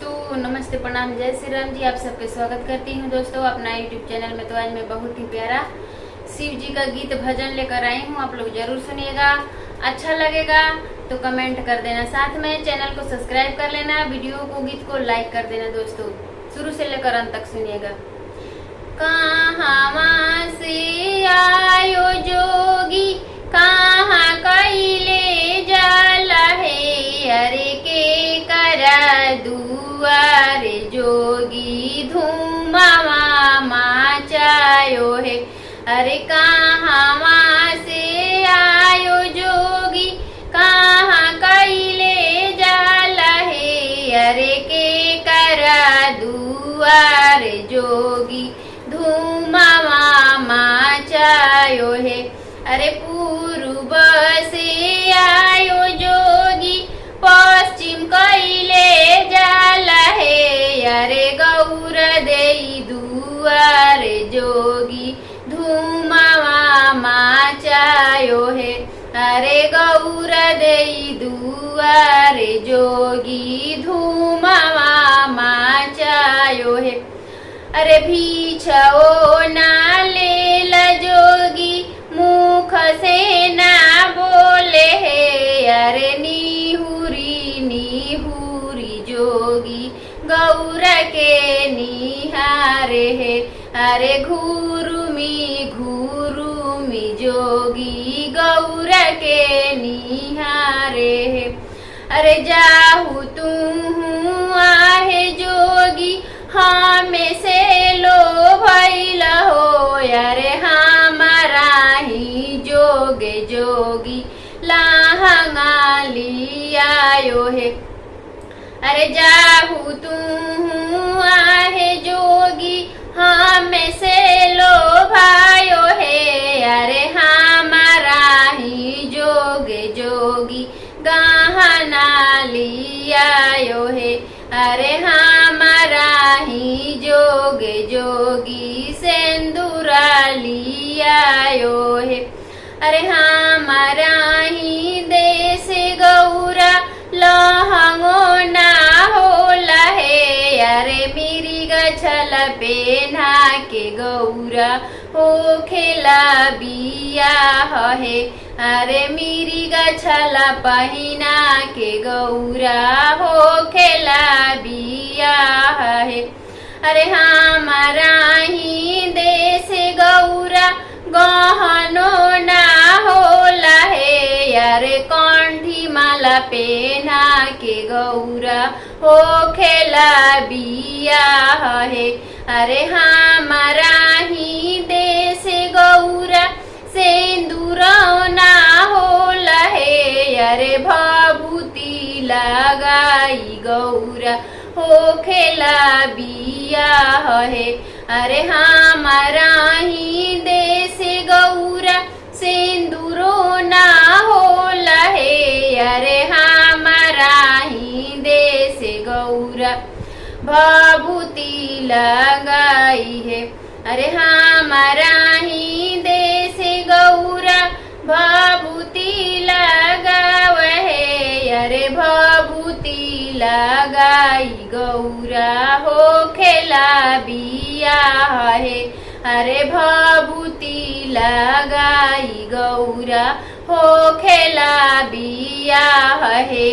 दोस्तों नमस्ते प्रणाम जय श्री राम जी। आप सबके स्वागत करती हूँ दोस्तों अपना यूट्यूब चैनल में। तो आज मैं बहुत ही प्यारा शिव जी का गीत भजन लेकर आई हूँ। आप लोग जरूर सुनिएगा, अच्छा लगेगा तो कमेंट कर देना, साथ में चैनल को सब्सक्राइब कर लेना, वीडियो को गीत को लाइक कर देना। दोस्तों शुरू से लेकर अंत तक सुनिएगा। कहाँ से आयो जोगी कहाँ कैले जाला है, अरे के करा दुआर जोगी धूमावा माचायो है। अरे कहाँ से आयो जोगी कहाँ कैले जाला है, अरे के करा दुआर जोगी धूमावा माचायो है। अरे पूर्व से आयो जोगी पश्चिम कैले जाला है, अरे गौर देई दुआर जोगी धूमावा माचायो है। अरे गौर देई दुआर जोगी धूमावा माचायो है। अरे भीछो ना लेल जोगी मुख से ना बोले है, अरे निहुरी निहुरी जोगी गौर के निहारे है। अरे घुरुमी घुरुमी जोगी गौर के निहारे है। अरे जाहू तू आहे जोगी हमें से लो भैल हो, अरे हमारा ही जोगे जोगी लाहंगा लियायो है। अरे जाहू तू आहे जोगी हमें से लो भायो है, अरे हमारा ही जोगे जोगी गहना लियायो है। अरे हमारा ही जोगे जोगी सेंदूरा लियायो है। अरे हमारा ही देश गौरा लहंगो ना होला है, अरे मेरी गछल पेन्हा के गौरा हो खेला बियाह है। अरे मेरी गछला पहिना के गौरा हो खेला बियाह है। अरे हमारा ही देश गौरा गहनो ना होला है, अरे कंठी माला पेना के गौरा हो खेला बियाह है। अरे हमारा ही देश गौरा सिंदूर ना होला है, अरे भभूति लगाई गौरा हो खेला बियाह है। अरे हमारा ही देश गौरा सिंदूरो ना होला है, अरे हमारा ही देश गौरा भभूति लगाई है। अरे हमारा ही देश गौरा भभूति लगाव है, अरे भभूति लगाई गौरा हो खेला बियाह है। अरे भभूति लगाई गौरा हो खेला बियाह है।